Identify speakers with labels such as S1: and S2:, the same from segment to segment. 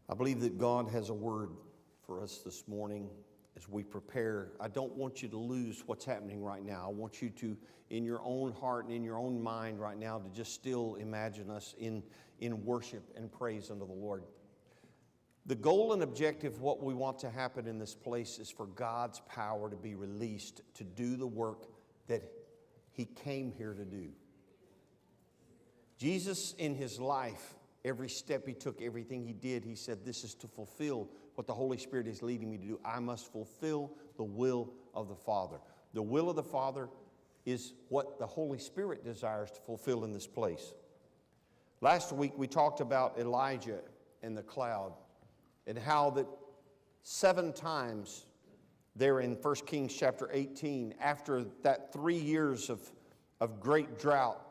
S1: I believe that God has a word for us this morning as we prepare. I don't want you to lose what's happening right now. I want you to, in your own heart and in your own mind right now, to just still imagine us in worship and praise unto the Lord. The goal and objective of what we want to happen in this place is for God's power to be released to do the work that He came here to do. Jesus, in His life, every step He took, everything He did, He said, this is to fulfill what the Holy Spirit is leading me to do. I must fulfill the will of the Father. The will of the Father is what the Holy Spirit desires to fulfill in this place. Last week we talked about Elijah and the cloud and how that 7 times there in 1 Kings chapter 18, after that 3 years of great drought,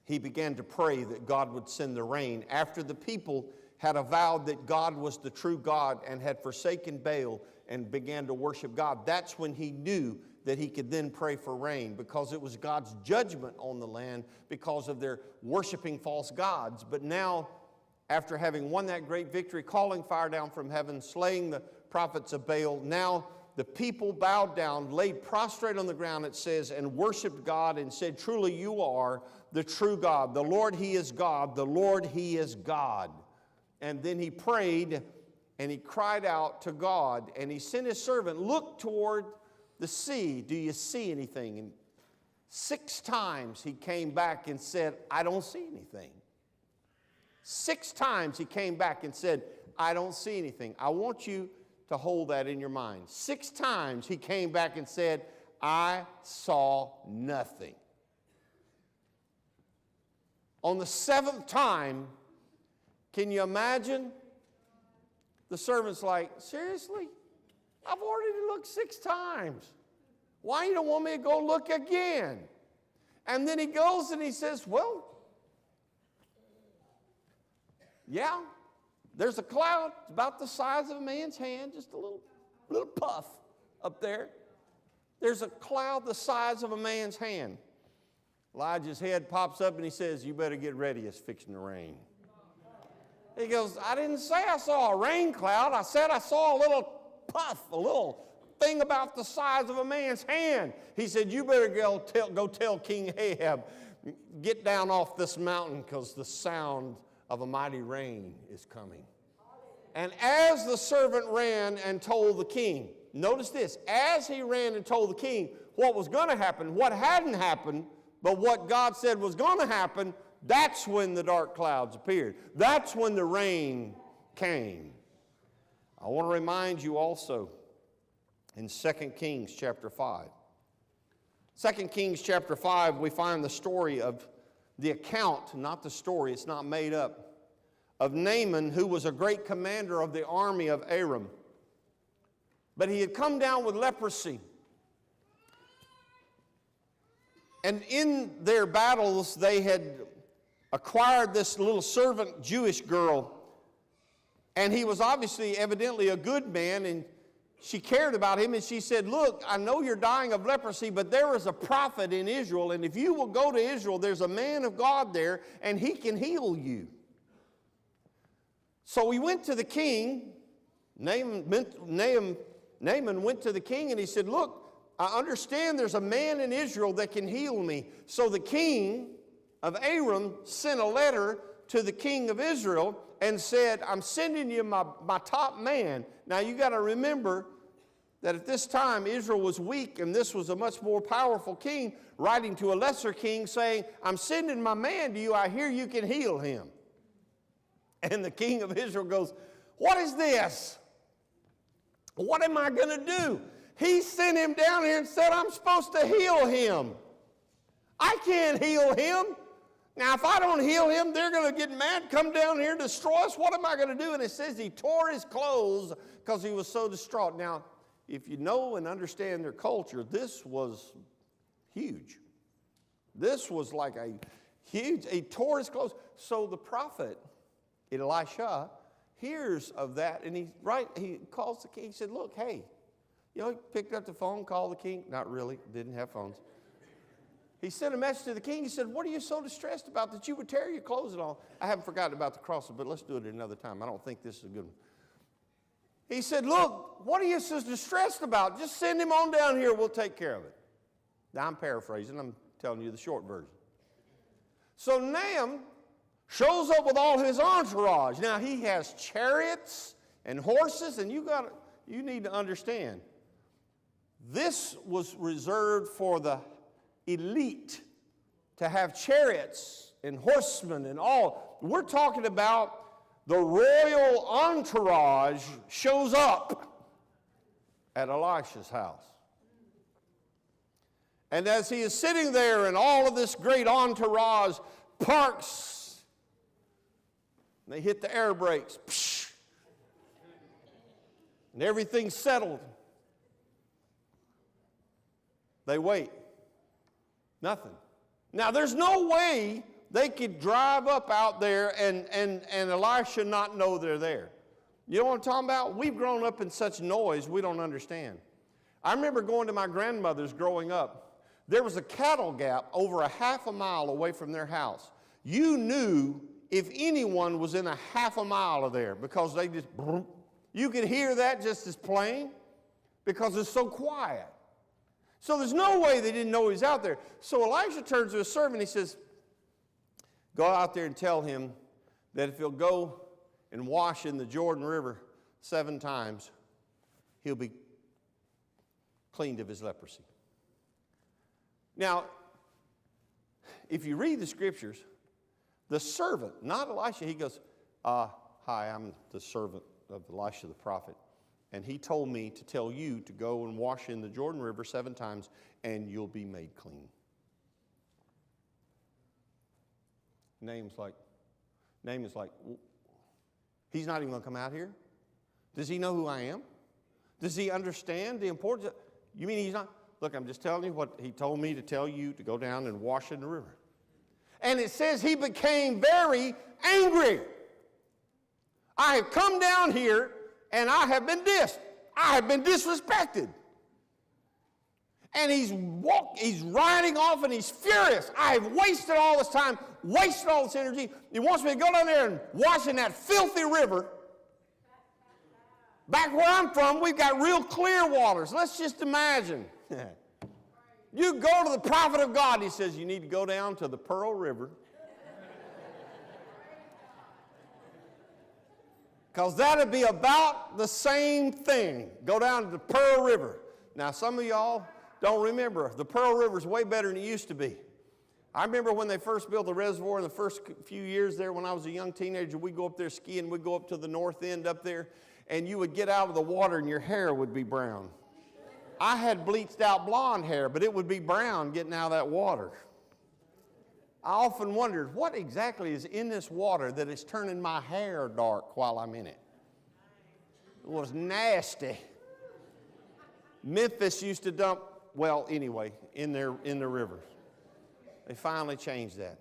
S1: he began to pray that God would send the rain. After the people had avowed that God was the true God and had forsaken Baal and began to worship God, that's when he knew that he could then pray for rain, because it was God's judgment on the land because of their worshiping false gods. But now, after having won that great victory, calling fire down from heaven, slaying the prophets of Baal, now the people bowed down, laid prostrate on the ground, it says, and worshiped God and said, truly you are the true God. The Lord, He is God. The Lord, He is God. And then he prayed and he cried out to God and he sent his servant, look toward the sea. Do you see anything? And 6 times he came back and said, I don't see anything. 6 times he came back and said, I don't see anything. I want you to hold that in your mind. 6 times he came back and said, I saw nothing. On the 7th time, can you imagine? The servant's like, seriously? I've already looked 6 times. Why you don't want me to go look again? And then he goes and he says, well, yeah, there's a cloud. It's about the size of a man's hand, just a little puff up there. There's a cloud the size of a man's hand. Elijah's head pops up and he says, you better get ready, it's fixing to rain. He goes, I didn't say I saw a rain cloud. I said I saw a little puff, a little thing about the size of a man's hand. He said, you better go tell King Ahab, get down off this mountain because the sound of a mighty rain is coming. And as the servant ran and told the king, notice this, as he ran and told the king what was going to happen, what hadn't happened, but what God said was going to happen, that's when the dark clouds appeared. That's when the rain came. I want to remind you also in 2 Kings chapter 5. 2 Kings chapter 5, we find the story of the account, not the story, it's not made up, of Naaman, who was a great commander of the army of Aram. But he had come down with leprosy. And in their battles, they had acquired this little servant Jewish girl. And he was obviously, evidently, a good man, and she cared about him, and she said, look, I know you're dying of leprosy, but there is a prophet in Israel, and if you will go to Israel, there's a man of God there, and he can heal you. So he went to the king. Naaman went to the king, and he said, look, I understand there's a man in Israel that can heal me. So the king of Aram sent a letter to the king of Israel and said, I'm sending you my top man. Now you got to remember that at this time Israel was weak and this was a much more powerful king writing to a lesser king saying, I'm sending my man to you. I hear you can heal him. And the king of Israel goes, what is this? What am I going to do? He sent him down here and said, I'm supposed to heal him. I can't heal him. Now, if I don't heal him, they're going to get mad, come down here and destroy us. What am I going to do? And it says he tore his clothes because he was so distraught. Now, if you know and understand their culture, this was huge. This was like a huge, he tore his clothes. So the prophet, Elisha, hears of that, and he calls the king. He said, look, hey, he picked up the phone, called the king. Not really, didn't have phones. He sent a message to the king. He said, what are you so distressed about that you would tear your clothes and all? I haven't forgotten about the cross, but let's do it another time. I don't think this is a good one. He said, look, what are you so distressed about? Just send him on down here. We'll take care of it. Now, I'm paraphrasing. I'm telling you the short version. So Naaman shows up with all his entourage. Now, he has chariots and horses, and you need to understand, this was reserved for the elite to have chariots and horsemen and all. We're talking about the royal entourage shows up at Elisha's house. And as he is sitting there and all of this great entourage parks, and they hit the air brakes, psh, and everything's settled. They wait. Nothing. Now, there's no way they could drive up out there and Elisha not know they're there. You know what I'm talking about? We've grown up in such noise we don't understand. I remember going to my grandmother's growing up. There was a cattle gap over a half a mile away from their house. You knew if anyone was in a half a mile of there because they just, you could hear that just as plain because it's so quiet. So there's no way they didn't know he was out there. So Elisha turns to his servant and he says, go out there and tell him that if he'll go and wash in the Jordan River 7 times, he'll be cleaned of his leprosy. Now, if you read the scriptures, the servant, not Elisha, he goes, hi, I'm the servant of Elisha the prophet. And he told me to tell you to go and wash in the Jordan River 7 times, and you'll be made clean. Naaman's like, he's not even going to come out here? Does he know who I am? Does he understand the importance? You mean he's not? Look, I'm just telling you what he told me to tell you to go down and wash in the river. And it says he became very angry. I have come down here and I have been dissed. I have been disrespected. And he's riding off and he's furious. I have wasted all this time, wasted all this energy. He wants me to go down there and wash in that filthy river. Back where I'm from, we've got real clear waters. Let's just imagine. You go to the prophet of God, he says, you need to go down to the Pearl River. Because that would be about the same thing. Go down to the Pearl River. Now, some of y'all don't remember. The Pearl River is way better than it used to be. I remember when they first built the reservoir in the first few years there when I was a young teenager, we'd go up there skiing. We'd go up to the north end up there, and you would get out of the water and your hair would be brown. I had bleached out blonde hair, but it would be brown getting out of that water. I often wondered, what exactly is in this water that is turning my hair dark while I'm in it? It was nasty. Memphis used to dump, well, anyway, in the river. They finally changed that.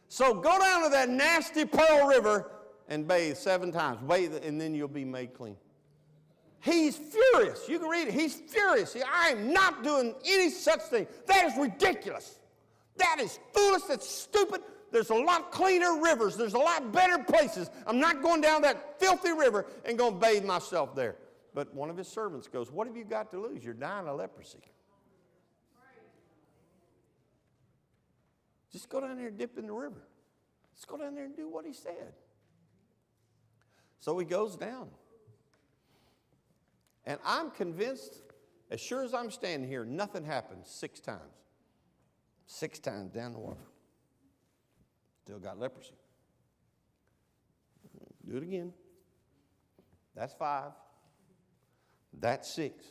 S1: So go down to that nasty Pearl River and bathe 7 times. Bathe, and then you'll be made clean. He's furious. You can read it. He's furious. I am not doing any such thing. That is ridiculous. That is foolish. That's stupid. There's a lot cleaner rivers. There's a lot better places. I'm not going down that filthy river and going to bathe myself there. But one of his servants goes, what have you got to lose? You're dying of leprosy. Just go down there and dip in the river. Just go down there and do what he said. So he goes down. And I'm convinced, as sure as I'm standing here, nothing happened 6 times. 6 times down the water. Still got leprosy. Do it again. That's 5. That's 6.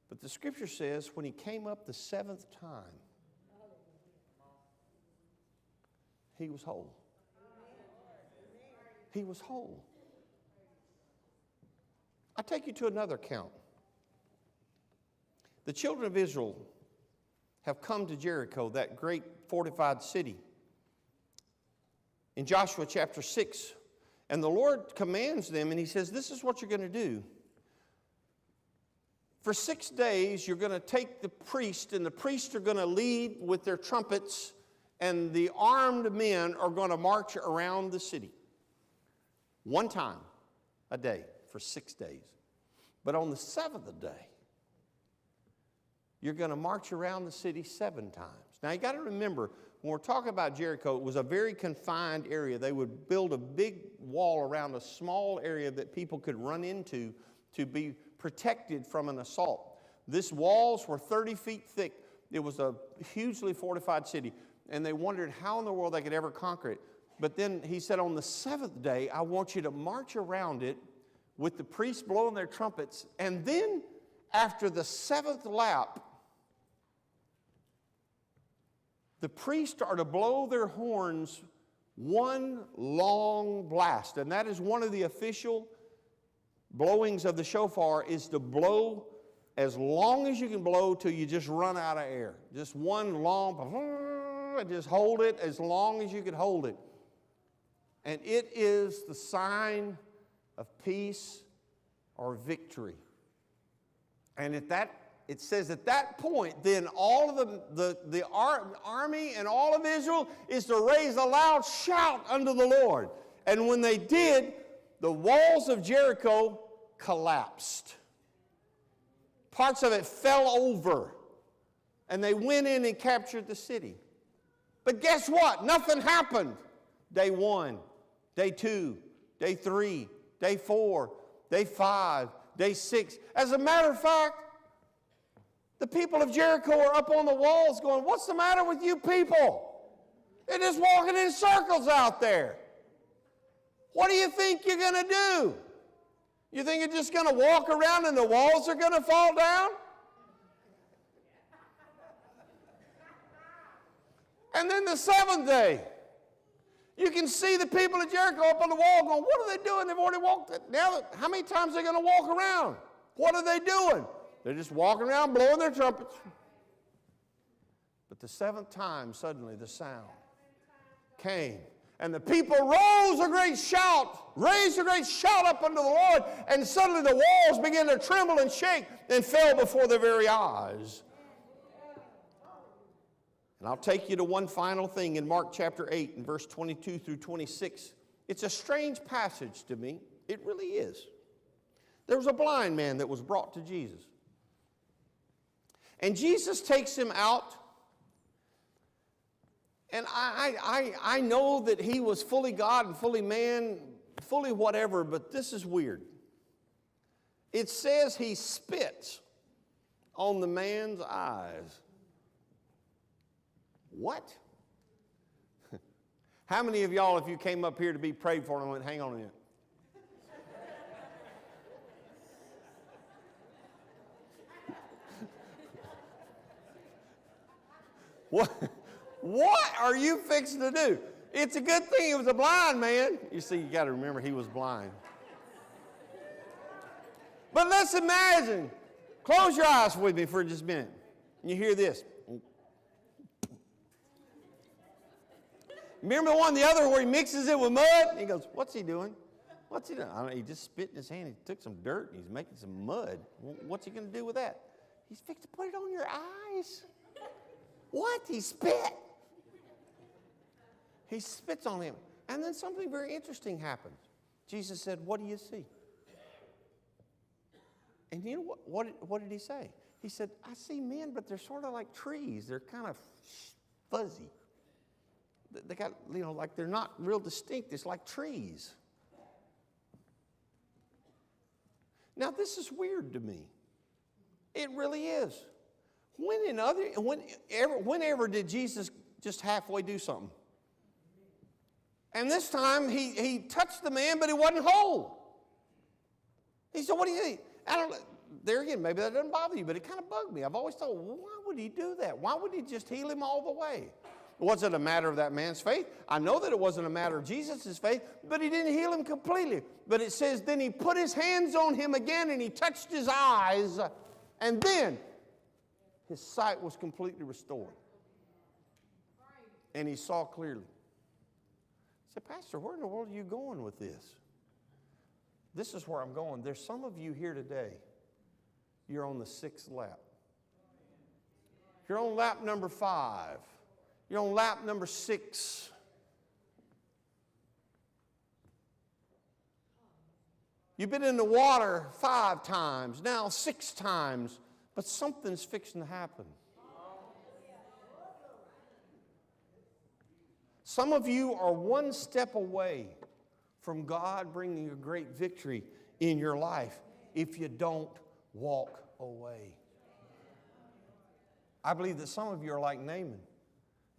S1: But the scripture says when he came up the 7th time, he was whole. He was whole. I take you to another account. The children of Israel have come to Jericho, that great fortified city, in Joshua chapter 6. And the Lord commands them, and he says, this is what you're going to do. For 6 days, you're going to take the priest, and the priests are going to lead with their trumpets, and the armed men are going to march around the city. One time a day for 6 days. But on the seventh day, you're going to march around the city 7 times. Now, you got to remember, when we're talking about Jericho, it was a very confined area. They would build a big wall around a small area that people could run into to be protected from an assault. These walls were 30 feet thick. It was a hugely fortified city, and they wondered how in the world they could ever conquer it. But then he said, on the 7th day, I want you to march around it with the priests blowing their trumpets, and then after the 7th lap, the priests are to blow their horns one long blast, and that is one of the official blowings of the shofar, is to blow as long as you can blow till you just run out of air. Just one long, and just hold it as long as you can hold it. And it is the sign of peace or victory. And it says at that point, then all of the army and all of Israel is to raise a loud shout unto the Lord. And when they did, the walls of Jericho collapsed. Parts of it fell over, and they went in and captured the city. But guess what? Nothing happened. Day 1, day 2, day 3, day 4, day 5, day 6. As a matter of fact, the people of Jericho are up on the walls going, what's the matter with you people? They're just walking in circles out there. What do you think you're going to do? You think you're just going to walk around and the walls are going to fall down? And then the 7th day, you can see the people of Jericho up on the wall going, what are they doing? They've already walked. Now, how many times are they going to walk around? What are they doing? They're just walking around blowing their trumpets. But the 7th time, suddenly the sound came. And the people raised a great shout up unto the Lord, and suddenly the walls began to tremble and shake and fell before their very eyes. And I'll take you to one final thing in Mark chapter 8 and verse 22 through 26. It's a strange passage to me. It really is. There was a blind man that was brought to Jesus. And Jesus takes him out. And I know that he was fully God and fully man, fully whatever, but this is weird. It says he spits on the man's eyes. What? How many of y'all, if you came up here to be prayed for and went, hang on a minute? What are you fixing to do? It's a good thing he was a blind man. You see, you got to remember he was blind. But let's imagine. Close your eyes with me for just a minute. And you hear this. Remember the one, the other, where he mixes it with mud? He goes, what's he doing? What's he doing? I don't know, he just spit in his hand. He took some dirt and he's making some mud. What's he going to do with that? He's fixing to put it on your eyes. What? He spit. He spits on him. And then something very interesting happens. Jesus said, what do you see? And you know what did he say? He said, I see men, but they're sort of like trees. They're kind of fuzzy. They got, like they're not real distinct. It's like trees. Now, this is weird to me. It really is. Whenever did Jesus just halfway do something? And this time, he touched the man, but he wasn't whole. He said, what do you think? There again, maybe that doesn't bother you, but it kind of bugged me. I've always thought, well, why would he do that? Why would he just heal him all the way? Was it a matter of that man's faith? I know that it wasn't a matter of Jesus' faith, but he didn't heal him completely. But it says, then he put his hands on him again, and he touched his eyes, and then his sight was completely restored. And he saw clearly. I said, Pastor, where in the world are you going with this? This is where I'm going. There's some of you here today. you're on the 6th lap. If you're on lap number 5, you're on lap number 6. You've been in the water 5 times, now 6 times, but something's fixing to happen. Some of you are one step away from God bringing a great victory in your life if you don't walk away. I believe that some of you are like Naaman,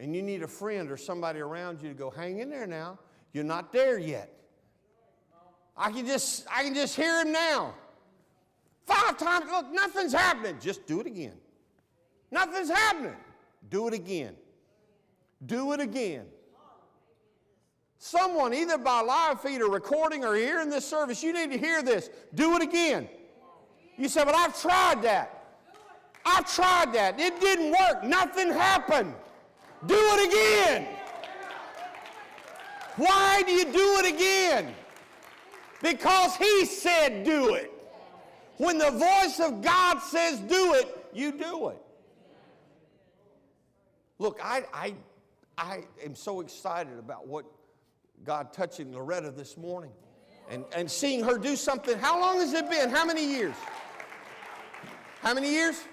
S1: and you need a friend or somebody around you to go, hang in there now. You're not there yet. I can just hear him now. 5 times, look, nothing's happening. Just do it again. Nothing's happening. Do it again. Do it again. Someone, either by live feed or recording or hearing this service, you need to hear this. Do it again. You say, but I've tried that. I've tried that. It didn't work. Nothing happened. Do it again. Why do you do it again? Because He said do it. When the voice of God says do it, you do it. Look, I am so excited about what God touching Loretta this morning and seeing her do something. How long has it been? How many years? How many years?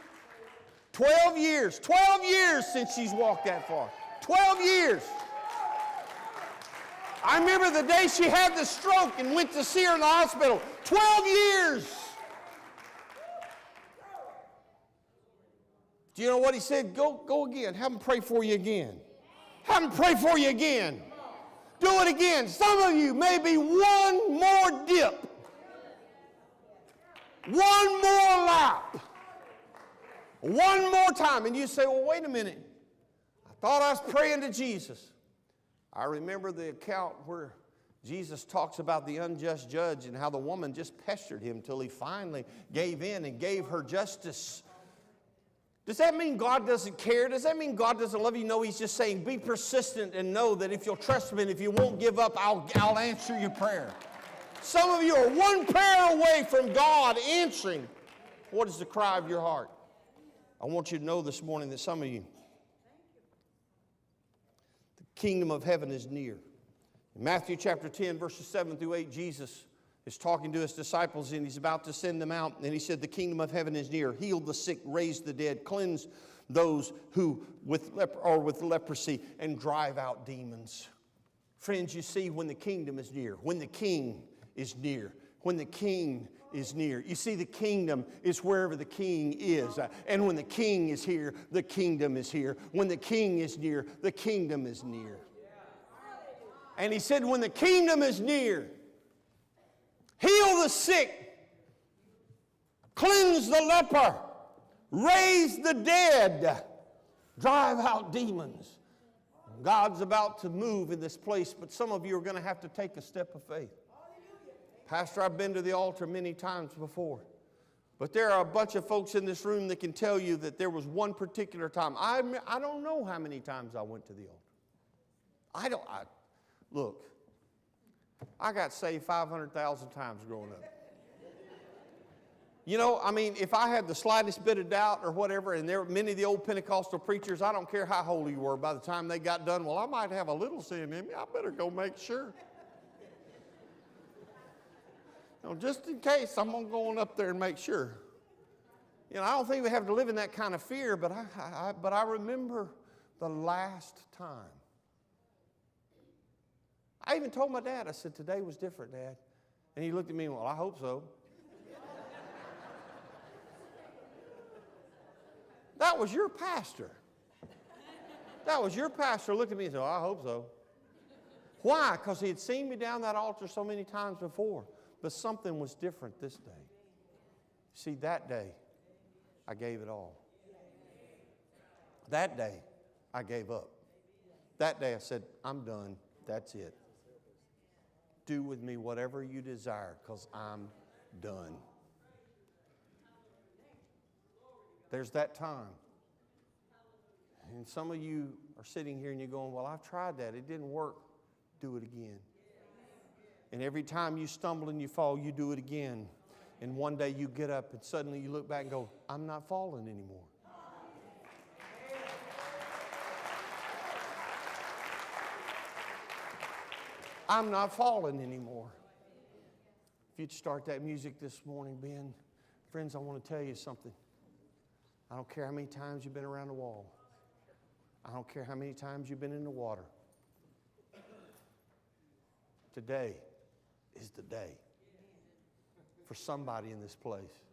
S1: 12 years. 12 years since she's walked that far. 12 years. I remember the day she had the stroke and went to see her in the hospital. 12 years. Do you know what he said? Go again. Have them pray for you again. Have them pray for you again. Do it again. Some of you, maybe one more dip. One more lap. One more time. And you say, well, wait a minute. I thought I was praying to Jesus. I remember the account where Jesus talks about the unjust judge and how the woman just pestered him till he finally gave in and gave her justice. Does that mean God doesn't care? Does that mean God doesn't love you? No, He's just saying be persistent and know that if you'll trust me and if you won't give up, I'll answer your prayer. Some of you are one prayer away from God answering what is the cry of your heart. I want you to know this morning that some of you, the kingdom of heaven is near. In Matthew chapter 10, verses 7 through 8, Jesus is talking to His disciples and He's about to send them out. And He said, the kingdom of heaven is near. Heal the sick, raise the dead, cleanse those who with leprosy, and drive out demons. Friends, you see, when the kingdom is near, when the King is near, when the King is near. You see, the kingdom is wherever the King is. And when the King is here, the kingdom is here. When the King is near, the kingdom is near. And He said, when the kingdom is near, heal the sick, cleanse the leper, raise the dead, drive out demons. God's about to move in this place, but some of you are going to have to take a step of faith. Pastor, I've been to the altar many times before, but there are a bunch of folks in this room that can tell you that there was one particular time. I don't know how many times I went to the altar. Look, I got saved 500,000 times growing up. You know, I mean, if I had the slightest bit of doubt or whatever, and there were many of the old Pentecostal preachers, I don't care how holy you were, by the time they got done, well, I might have a little sin in me. I better go make sure. You know, just in case, I'm going to go on up there and make sure. You know, I don't think we have to live in that kind of fear, but I remember the last time. I even told my dad, I said, today was different, Dad. And he looked at me and went, well, I hope so. That was your pastor. That was your pastor looked at me and said, well, I hope so. Why? Because he had seen me down that altar so many times before. But something was different this day. See, that day, I gave it all. That day, I gave up. That day, I said, I'm done. That's it. Do with me whatever you desire, because I'm done. There's that time. And some of you are sitting here and you're going, well, I've tried that. It didn't work. Do it again. And every time you stumble and you fall, you do it again. And one day you get up and suddenly you look back and go, I'm not falling anymore. I'm not falling anymore. If you'd start that music this morning, Ben, friends, I want to tell you something. I don't care how many times you've been around the wall. I don't care how many times you've been in the water. Today is the day for somebody in this place.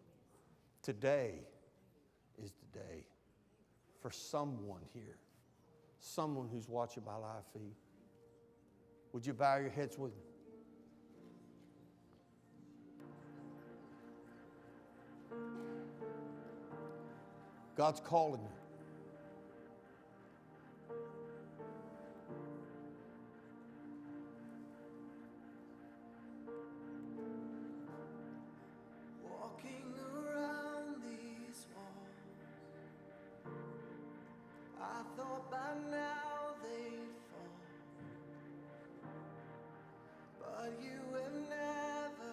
S1: Today is the day for someone here, someone who's watching by live feed. Would you bow your heads with me? God's calling you.
S2: Walking around these walls, I thought by now they'd fall, but you have never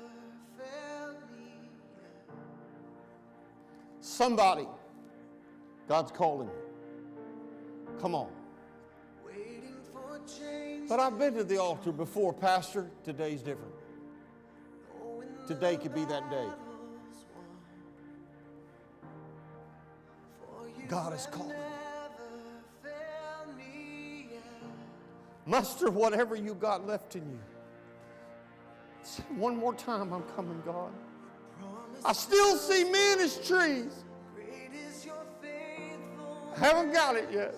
S2: failed me yet.
S1: Somebody, God's calling you. Come on.
S2: Waiting for change.
S1: But I've been to the altar before, Pastor. Today's different. Today could be that day. God is calling. Muster whatever you got left in you. Say one more time, I'm coming, God. I still see men as trees. I haven't got it yet.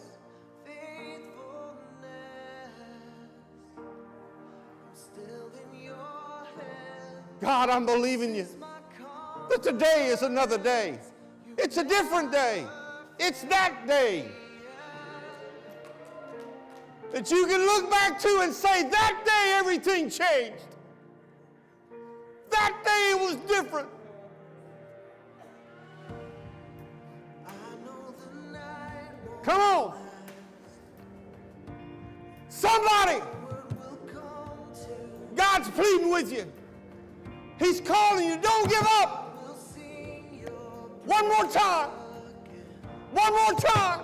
S1: God, I'm believing you that today is another day. It's a different day. It's that day that you can look back to and say, that day everything changed. That day it was different. Come on. Somebody. God's pleading with you. He's calling you. Don't give up. One more time. One more time.